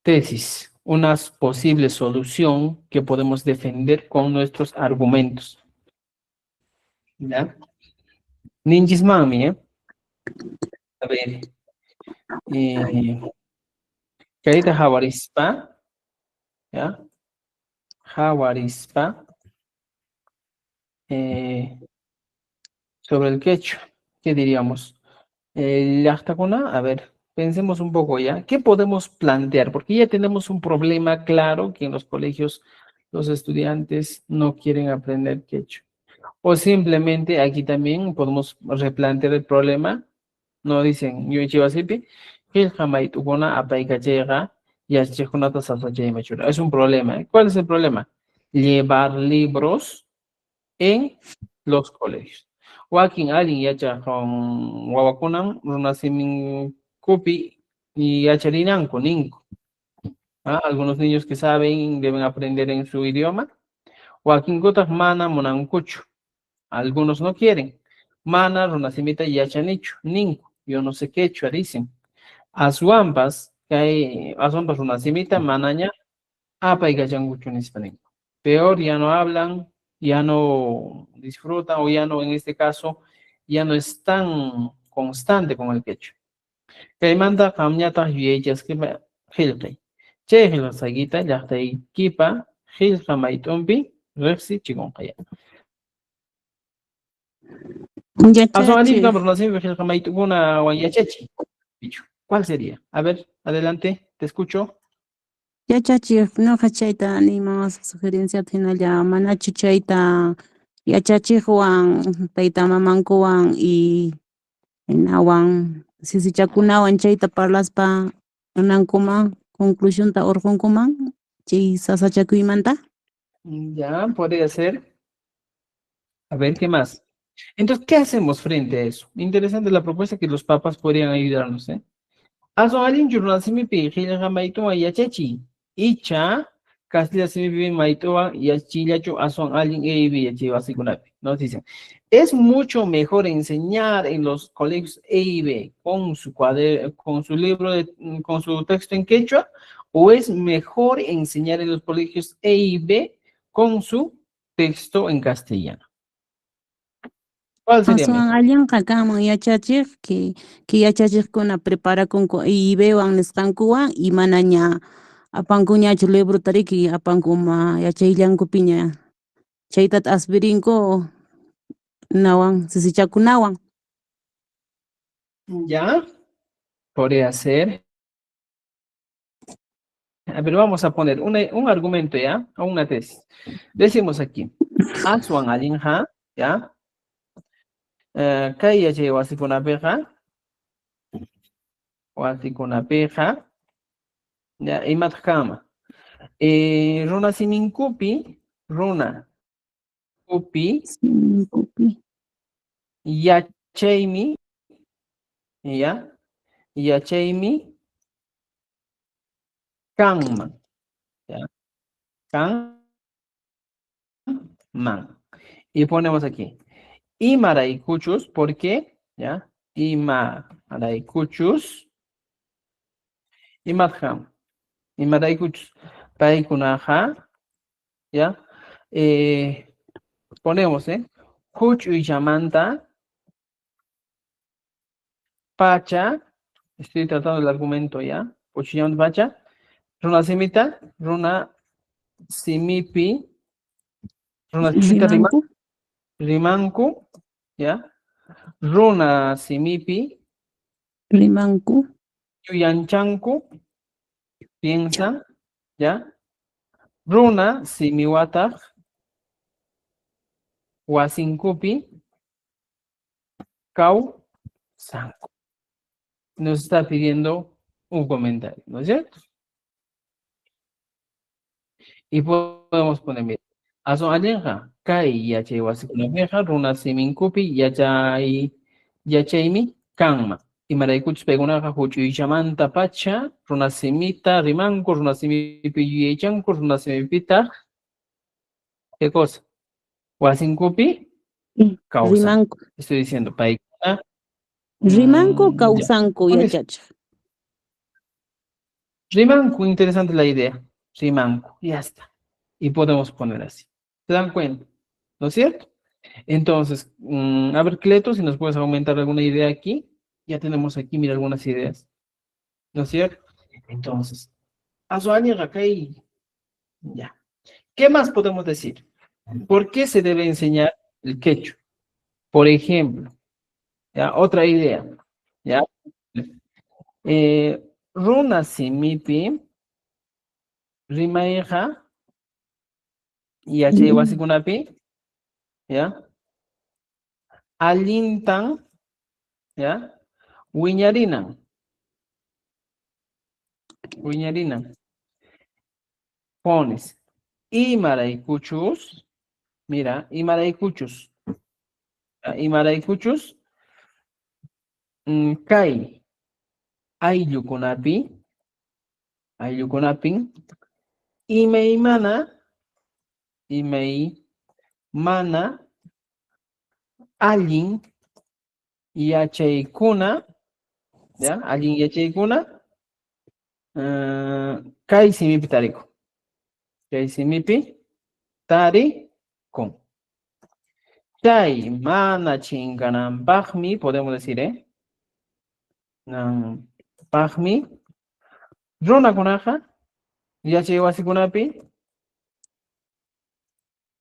Tesis, una posible solución que podemos defender con nuestros argumentos. ¿Ya? Ninjis mami, A ver. Carita jawarispa. ¿Ya? Jawarispa. Sobre el quechua, ¿qué diríamos? A ver, pensemos un poco ya. ¿Qué podemos plantear? Porque ya tenemos un problema claro que en los colegios los estudiantes no quieren aprender quechua. O simplemente aquí también podemos replantear el problema. No dicen, yo chivasipi, es un problema. ¿Cuál es el problema? Llevar libros en los colegios. Walking alguien yacha con wawakunan, runasimin kupi y yacharinan con inco. Algunos niños que saben deben aprender en su idioma. Walking gotas mana monancucho. Algunos no quieren. Mana runasimita yachanicho, ninco. Yo no sé qué hecho dicen. Azuampas, que hay azuampas runasimita, manaña, apa y gachangucho en español. Peor, ya no hablan, ya no disfrutan o ya no, en este caso, ya no es tan constante con el quechua. Que manda camñata yeyas que me hilkei. Che hila saguita, ya está ahí kipa, hilka maitumbi, rexi chigonkaya. ¿Cuál sería? A ver, adelante, te escucho. Yachachik, no hachayta animas sugerencia ya manachu chayta yachachikwan tayta mamankuwan y nawan sisichakunawan chayta parlaspa nankuman conclusionta urqunkuman chay sasachakuymanta. Ya, podría ser. A ver, ¿qué más? Entonces, ¿qué hacemos frente a eso? Interesante la propuesta que los papas podrían ayudarnos, ¿eh? Aso alin jurnal simi pi khilga maito ya chechi. Icha Castilla simi pi maito ya chillacho aso alin e ya chiva sikunapi. Nos dicen, es mucho mejor enseñar en los colegios E y B con su con su libro con su texto en quechua, o es mejor enseñar en los colegios E y B con su texto en castellano. ¿Cuál sería Asuan mejor? allanqa kanman yachachiq que yachachiqkuna preparakunku IIBwan nisqankuwan y manaña apankuñachu libro tariki apankuma yachayllankupiña chaytata aspirinku nawan sisichakunawan. Ya, podría ser. A ver, vamos a poner un argumento, ¿ya? O una tesis. Decimos aquí, Aswan Alinha, ¿ya? Kaya che wasikunapeja, ya, imatkama. Runa sininkupi, runa kupi, Kupi. yachaymi, ya, yachaymi, kanman, ya, kanman. Y ponemos aquí, imaraykuchus, ¿por qué? ¿Ya? Imaraykuchus, imatkam, imaraykuchus, paikunaja, ¿ya? Ponemos, Kuchuyamanta, pacha, estoy tratando el argumento ya, Kuchuyamanta, pacha, runa simita, runa simipi, runa simita Rimanku. rimanku, ¿ya? Runa simipi, Rimanku. yuyanchanku, piensa, ¿ya? Runa simiwata, wasinkupi, kau, sanku. Nos está pidiendo un comentario, ¿no es cierto? Y podemos poner, mira, aso allenja, kai yachay wasikunapiqa, runa siminkupi, yachaymi kanma. Imaraykuchus paykunaqa huchuychamanta pacha, runa simita rimanku, runa simipi yuyaychanku, runa simipita, ¿qué cosa? Wasinkupi, causan. Rimanku. Estoy diciendo, paykuna, Rimanku ya. kawsanku yachachiq. Rimanku, interesante la idea. Rimanku, ya está. Y podemos poner así. ¿Se dan cuenta? ¿No es cierto? Entonces, a ver, Cleto, si nos puedes aumentar alguna idea aquí. Ya tenemos aquí, mira, algunas ideas. ¿No es cierto? Entonces, Azuani Rakai, ya. ¿Qué más podemos decir? ¿Por qué se debe enseñar el quechua? Por ejemplo, ya, otra idea, ¿ya? Runa simipi, rimaeja, y h wasikunapi, ¿ya? Alintan, ¿ya? Wiñarinan. Pones Imaraykuchus, mira, Imaraykuchus, Imaraykuchus, Kai, Ayllukunapi, Imaymana, Allin, Yachaykuna, ¿ya? Allin Yachaykuna, Kai Simipi Tariko, Kai Simipi Tarikun. Chay mana chingananpaqmi, podemos decir, paqmi, runakunaqa, yachay wasikunapi,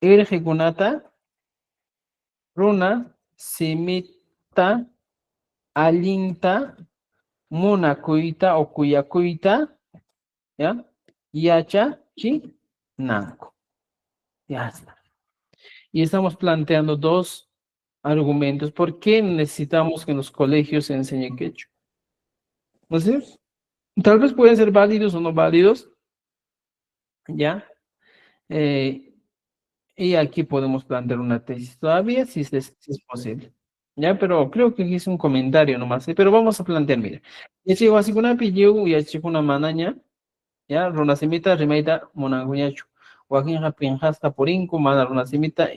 irqikunata, runa simita, allinta, munakuyta o kuyakuyta, ¿ya? Yachachinanku. Ya está. Y estamos planteando dos argumentos. ¿Por qué necesitamos que en los colegios se enseñe quechua? ¿No es cierto? Tal vez pueden ser válidos o no válidos, ¿ya? Y aquí podemos plantear una tesis todavía, si es posible. Ya, pero creo que aquí es un comentario nomás, ¿sí? Pero vamos a plantear, mira. Yachi wasikunapi lliw yachikuna manaña, ya, runasimita rimayta munankuñachu. Wakinqa pinqasqa purinku, mana runasimita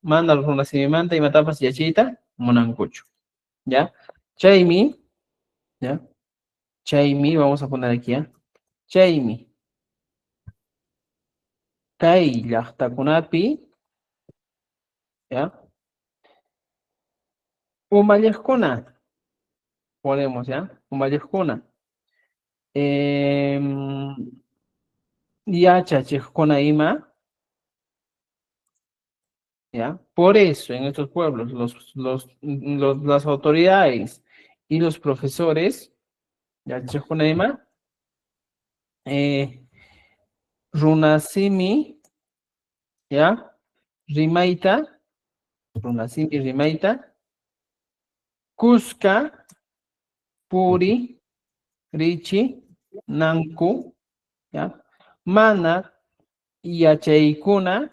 mana runasimimanta imatapas yachiyta munankuchu. ¿Ya? Chaymi, ¿ya? Chaymi, vamos a poner aquí, ¿ya? Chaymi. Kay llaqtakunapi, ¿ya? Umalliqkuna, ponemos, ¿ya? Umalliqkuna. Yachachiqkuna ima, ¿ya? Por eso, en estos pueblos, las autoridades y los profesores, yachachiqkuna ima, runasimi, ¿ya? Rimaita, runasimi rimaita, Cusca, Puri, Richi, Nanku, ¿ya? Mana, Yachaykuna,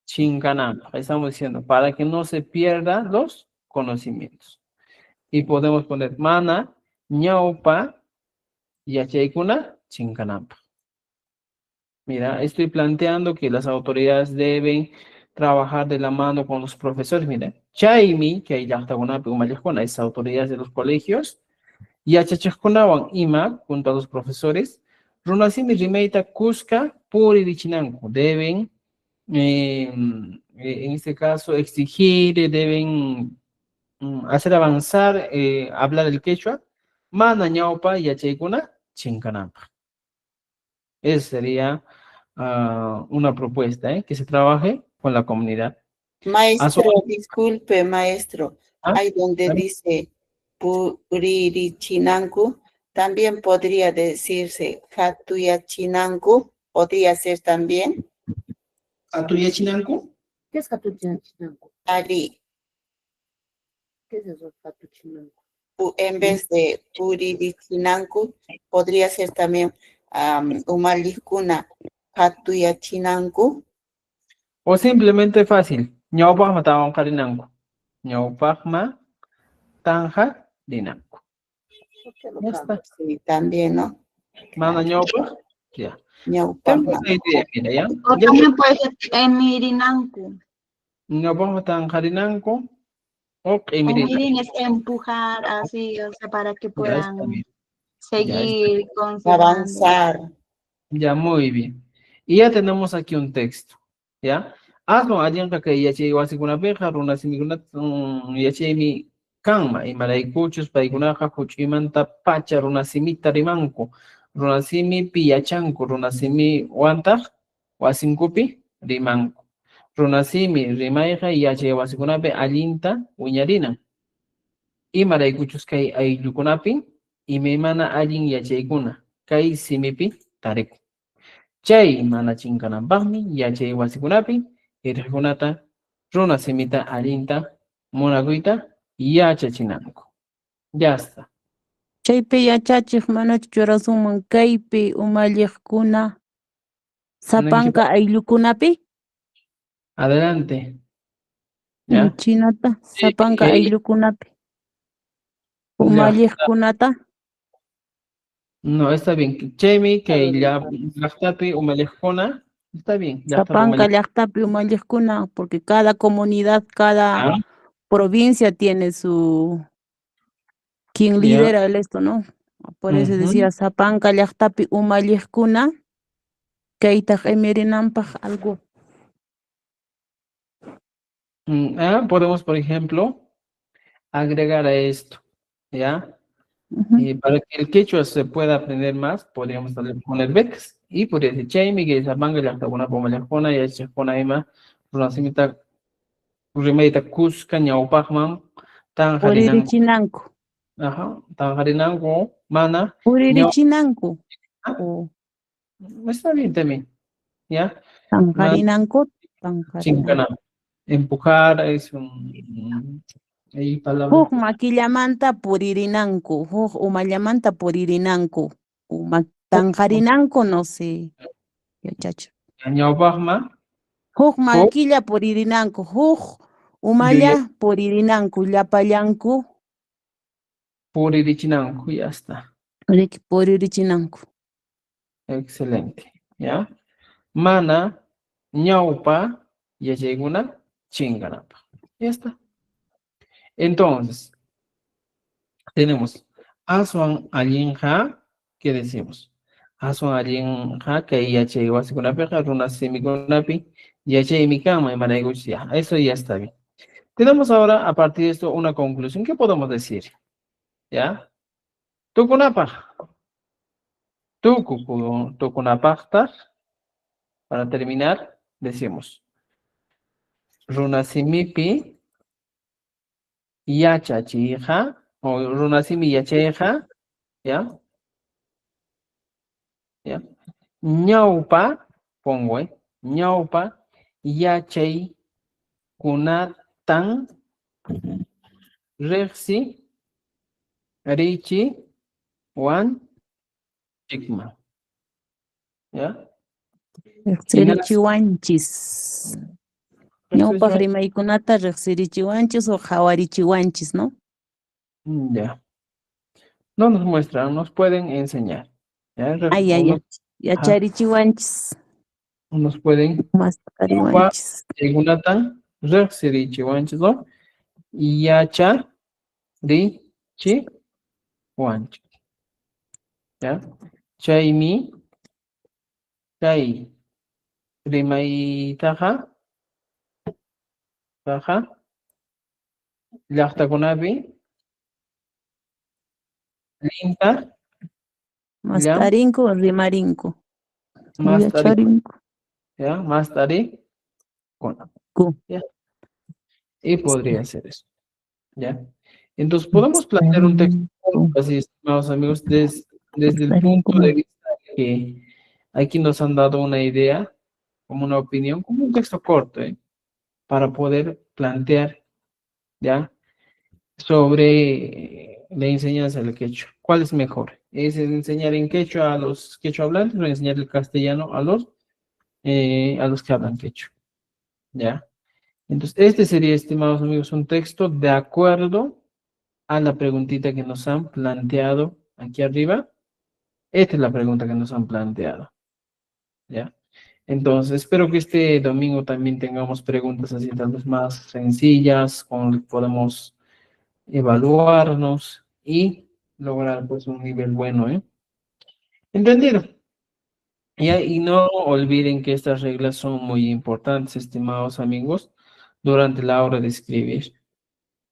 Chincanamba. Estamos diciendo, para que no se pierdan los conocimientos. Y podemos poner Mana, Ñaupa, Yachaykuna, Chincanamba. Mira, estoy planteando que las autoridades deben trabajar de la mano con los profesores. Mira, Chaimi, que hay esas autoridades de los colegios, Yachachajkunawan ima, junto a los profesores, Runasimi Rimeita Cusca, Puri Richinanku, deben, en este caso, exigir, deben hacer avanzar, hablar el quechua, Mana Ñaupa Yachaykuna, Chincanampa. Esa sería una propuesta, que se trabaje con la comunidad. Maestro, disculpe, maestro. Hay donde dice Puririchinanku, también podría decirse Hatuyachinanku, podría ser también. ¿Hatuyachinanku? ¿Qué es Hatuyachinanku? Ali, ¿Qué es eso, Hatuyachinanku? en vez de Puririchinanku, podría ser también Umalikuna Hatuyachinanku. O simplemente fácil. Ñawpaqma tawanqarinanku. Ñawpaqma tanqarinanku. Ya está. Sí, también, ¿no? Mana ñawpaq, ya. Ñawpaqma. Tengo una idea, mira, ¿ya? O también puede ser emirinanku. Ñawpaqma tanqarinanku o Emirin es empujar así, o sea, para que Ya puedan está bien. seguir considerando. Avanzar. Ya, muy bien. Y ya tenemos aquí un texto, ¿ya? Hazlo allí que yachi wasikunapiqa runasimikuna yachaymi kanma imaraykuchus paykunaqa huch'uymanta pacha runasimita rimanku. Runasimipi yachanku, runasimi wantaq wasinkupi rimanku. Runasimi rimayqa yachay wasikunapi allinta wiñarinan. Imaraykuchus kay ayllukunapi imaymana allin yachaykuna kay simipi tariku. Chay mana chinkananpaqmi yachay wasikunapi irqikunata runasimita allinta munakuyta yachachinanku. Ya está. Chaypi yachachiq manachu churasunman kaypi umalliqkuna sapanka ayllukunapi Adelante. ¿Ya? chinata sapanka Sí. ayllukunapi umalliqkunata No, está bien. Chaymi que ya llaqtapi umalliqkuna, está bien. sapanka llaqtapi umalliqkuna, porque cada comunidad, cada provincia tiene su quien Ya. lidera esto, ¿no? Por eso decía sapanka llaqtapi umalliqkuna kaytaq emirinanpaq algo. Podemos, por ejemplo, agregar a esto, ¿ya? Para que el quechua se pueda aprender más, podríamos poner becas. Y por ese Chaimi, que esa manga ya está una como la jona, y esa jona ima, runasimita, rimeita Cusca, ñawpaqman, tanjarinanku. Puririchinanku. Ajá, tanjarinanku, mana. Puririchinanku. Está bien también, ¿ya? Tanjarinanku. Chincanam. Empujar es un... Hay palabras. Huk maquillamanta puririnanku, huk umallamanta puririnanku, tanjarinanku no sé. Yachacho. Ñawpaqma, Huk malquilla puririnanku, huk umalla puririnanku, llapallanku, Puririchinanku, ya está. puririchinanku. Excelente. ¿Ya? Mana, ñaupa, yachaykuna, chinganapa. Ya está. Entonces, tenemos aswan allinja, ¿qué decimos? Aswan allinja, que yachay wasikunapi, runa semikunapi, yachay mikama, manayguchia. Eso ya está bien. Tenemos ahora, a partir de esto, una conclusión. ¿Qué podemos decir? ¿Ya? Tukunapa. Tukunapakta. Para terminar, decimos, runasimipi yachachija, o runasimi yacheja, ¿ya? ¿Ya? Ñaupa, pongo, ñaupa yachay kunatan rexi richi wan chikma. ¿Ya? Riqsirichiwanchis. Ñawpaq rimaykunata riqsirichiwanchis o qhawarichiwanchis, ¿no? Ya. No nos muestran, nos pueden enseñar. ¿Ya? Yacharichiwanchis. Nos pueden Masqariwanchis. Gunatan riqsirichiwanchis, ¿no? Yacha richi wanchis. ¿Ya? Chaymi chay rimaytaqa llaqtakunapi limpa Mastarinku o rimarinku. mastarinku. ¿Ya? Mastarikuna. ¿Ya? Y podría ser eso. ¿Ya? Entonces podemos plantear un texto así, estimados amigos, desde el punto de vista que aquí nos han dado una idea, como una opinión, como un texto corto, para poder plantear, ¿ya? Sobre la enseñanza del quechua. ¿Cuál es mejor? ¿Es enseñar en quechua a los quechua hablantes o enseñar el castellano a los que hablan quechua? ¿Ya? Entonces, este sería, estimados amigos, un texto de acuerdo a la preguntita que nos han planteado aquí arriba. Esta es la pregunta que nos han planteado. ¿Ya? Entonces, espero que este domingo también tengamos preguntas así tal vez más sencillas, con las que podemos evaluarnos y lograr pues un nivel bueno, ¿eh? ¿Entendido? Y no olviden que estas reglas son muy importantes, estimados amigos, durante la hora de escribir,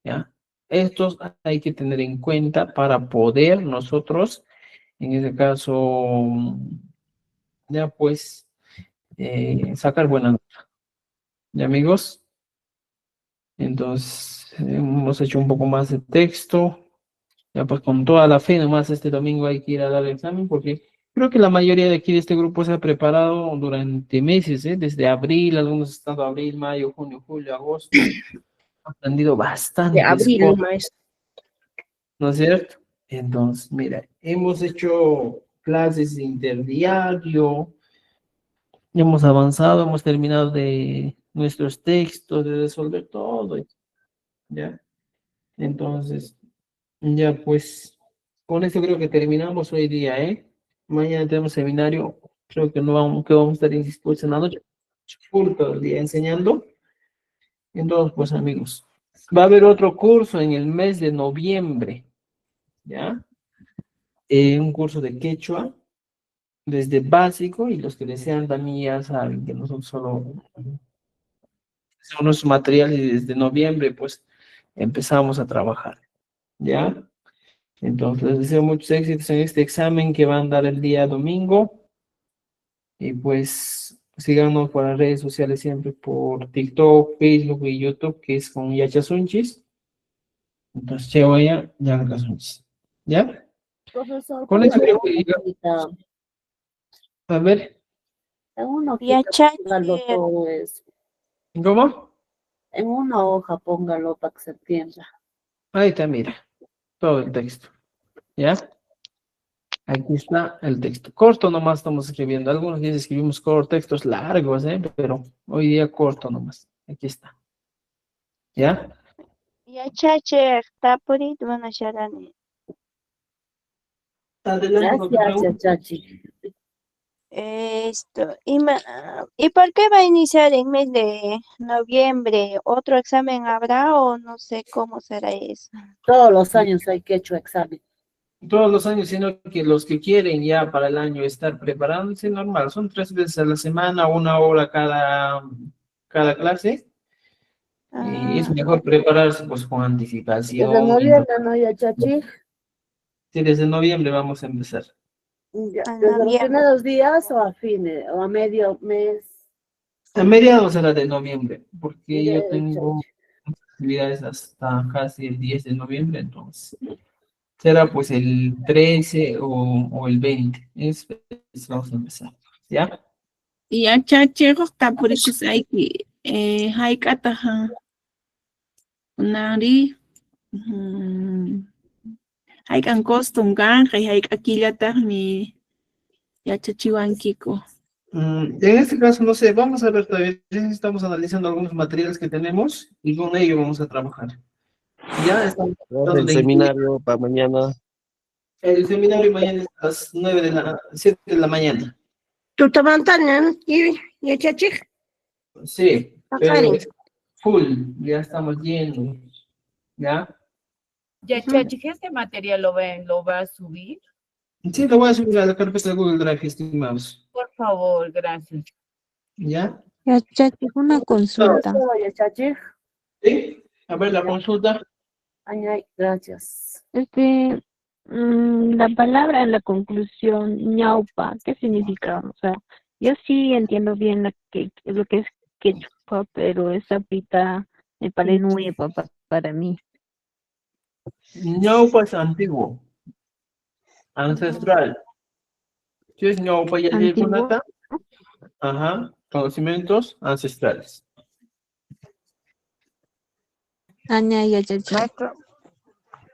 ¿ya? Estos hay que tener en cuenta para poder nosotros, en este caso, ya pues, sacar buena nota. ¿Ya, amigos? Entonces, hemos hecho un poco más de texto. Ya pues con toda la fe, nomás este domingo hay que ir a dar el examen porque creo que la mayoría de aquí de este grupo se ha preparado durante meses, desde abril, algunos están abril, mayo, junio, julio, agosto. Han aprendido bastantes abril, cosas, maestro. ¿no es cierto? Entonces, mira, hemos hecho clases de interdiario, hemos avanzado, hemos terminado de nuestros textos, de resolver todo, ¿ya? Entonces, ya pues, con esto creo que terminamos hoy día, ¿eh? Mañana tenemos seminario, creo que no vamos, que vamos a estar indispuestos en la noche, full todo el día enseñando. Entonces, pues amigos, va a haber otro curso en el mes de noviembre, ¿ya? Un curso de quechua, desde básico, y los que desean también ya saben que nosotros solo son nuestros materiales y desde noviembre, pues, empezamos a trabajar, ¿ya? Entonces, les deseo muchos éxitos en este examen que van a dar el día domingo. Y pues, síganos por las redes sociales siempre por TikTok, Facebook y YouTube, que es con Yachasunchis. Entonces, Chewaya, Yachasunchis. ¿Ya? Profesor, Con eso creo que a ver, en una hojita Yachachi. póngalo todo eso. ¿cómo? En una hoja póngalo para que se entienda. Ahí está, mira, todo el texto. ¿Ya? Aquí está el texto. Corto nomás estamos escribiendo. Algunos días escribimos textos largos, pero hoy día corto nomás. Aquí está. ¿Ya? Yachache, tapurit vanasharani. Adelante con tu Gracias, pregunta. Chachi. ¿Y por qué va a iniciar en mes de noviembre? ¿Otro examen habrá o no sé cómo será eso? Todos los años hay que hecho examen. Todos los años, sino que los que quieren ya para el año estar preparándose, normal. Son 3 veces a la semana, 1 hora cada clase. Y es mejor prepararse pues con Desde anticipación. noviembre, ¿no, ya, Chachi? Sí, desde noviembre vamos a empezar. Ya, En ¿desde los noviembre. primeros días o a fines, o a medio mes? A mediados será de noviembre, porque Ya, yo tengo Chachi. actividades hasta casi el 10 de noviembre, entonces será pues el 13 o el 20. Vamos a empezar, ¿ya? Yachachiq tapurichis ayki hayk'ataqa nari hayk'an costum kanqa y hayk'a killataqmi yachachiwankiku. En este caso, no sé, vamos a ver todavía, estamos analizando algunos materiales que tenemos y con ello vamos a trabajar. Ya estamos tratando El de incluir- seminario para mañana. El seminario mañana es a las 7 de la mañana. ¿Tú te mantanen? ¿Y Yachachik? Sí, pero Karen. es full, ya estamos llenos, ¿ya? Ya, Chachi, ¿este material lo va a subir? Sí, lo voy a subir a la carpeta de Google Drive, estimados, Por favor, gracias. ¿ya? Yachachiq, una consulta. Ya, Chachi. Sí, a ver la consulta. Ay, gracias. La palabra en la conclusión, ñaupa, ¿qué significa? O sea, yo sí entiendo bien lo que es quechua, pero esa pita me parece nueva para mí. Ñaupa es antiguo, ancestral. ¿Qué es Ñaupa y el ¿Antiguo? Kunata? Ajá, conocimientos ancestrales. Aña Yachachiq.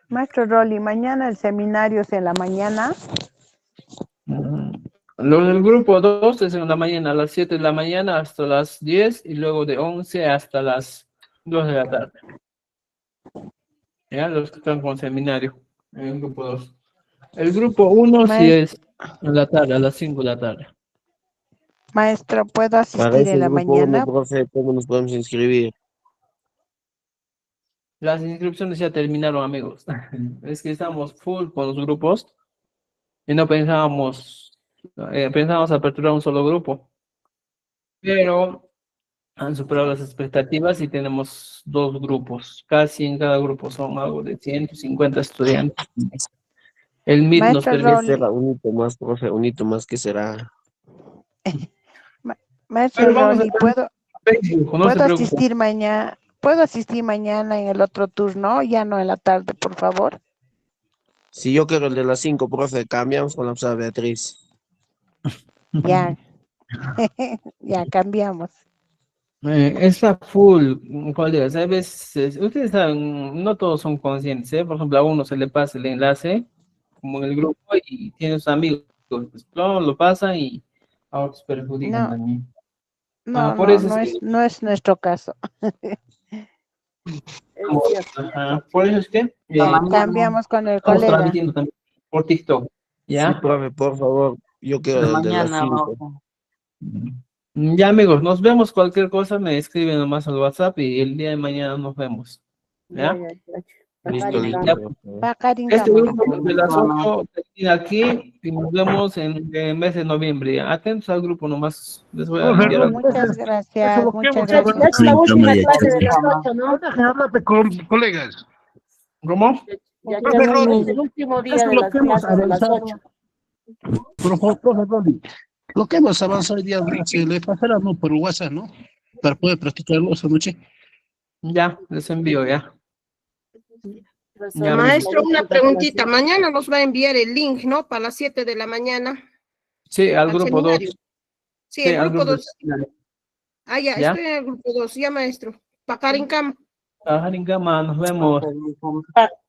Maestro Rolly, mañana el seminario es en la mañana. Lo del grupo 2 es en la mañana, a las 7 de la mañana hasta las 10 y luego de 11 hasta las 2 de la tarde. Ya, los que están con seminario en el grupo 2. El grupo 1 sí es en la tarde, a las 5 de la tarde. Maestro, ¿puedo Para asistir ese en la grupo mañana? uno, profe, ¿cómo nos podemos inscribir? Las inscripciones ya terminaron, amigos. Es que estamos full con los grupos y no pensábamos aperturar un solo grupo. Pero han superado las expectativas y tenemos 2 grupos. Casi en cada grupo son algo de 150 estudiantes. El MIT nos Maestro permite... Rolly. Será un hito más, profe, un hito más que será. Maestro Pero vamos Rolly, a- ¿puedo no se preocupe. asistir mañana? ¿Puedo asistir mañana en el otro turno? Ya no en la tarde, por favor. Si yo quiero el de las 5, profe, cambiamos con la profesora Beatriz. Ya. Ya cambiamos. Está full, colegas. A veces, ustedes saben, no todos son conscientes, ¿eh? Por ejemplo, a uno se le pasa el enlace, como en el grupo, y tiene sus amigos, pues, lo pasan y a otros perjudican No. también. No, por no, eso es que- no es nuestro caso. Ajá, por eso es que Cambiamos con el estamos colega. transmitiendo también por TikTok, ¿ya? Sí, profe, por favor, yo quiero el de las 5. Ya, amigos, nos vemos. Cualquier cosa me escriben nomás al WhatsApp y el día de mañana nos vemos. ¿Ya? Listo, Ya, listo. este grupo de las 8 termina aquí y nos vemos en el mes de noviembre. Atentos al grupo nomás. Les voy a enviar algo. Muchas gracias, muchas Ya gracias. es la última clase de las 8, ¿no? Háblate con colegas. ¿Cómo? Ya Profe quedamos Rolly, en el último día eso de es lo las que hemos clases de las avanzado. 8. Profe Rolly, lo que hemos avanzado hoy día, se le pasará no por WhatsApp, ¿no? Para poder practicarlo esta noche. Ya, les envío ya. Ya, Maestro, una preguntita. Mañana nos va a enviar el link, ¿no? Para las 7 de la mañana. Sí, al grupo 2. seminario. Sí, el al grupo grupo 2. Ah, ya, ¿Ya? estoy en el grupo 2. Ya, maestro. Para Karincam. Trabajar en cama, nos vemos.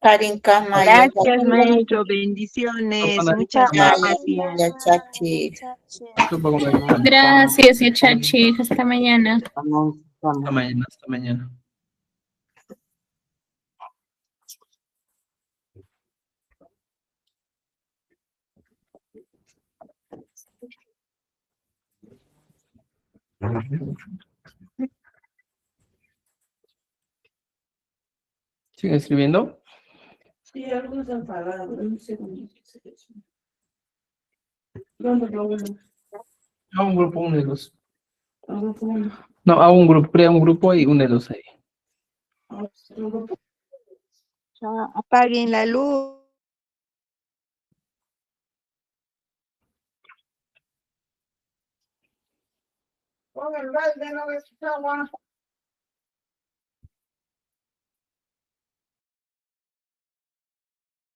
Karin Kama, Gracias, maestro. Bendiciones. Muchas gracias. Chachi. Gracias, y Chachi. Hasta mañana. Hasta mañana, hasta mañana. ¿Sigue escribiendo? Sí, algunos han pagado, un segundo. ¿Dónde lo ven? A un grupo, únelos. ¿A un grupo? No, a un grupo, crea un grupo y únelos ahí. Ya, apaguen la luz. Pongan el balde, no ves agua.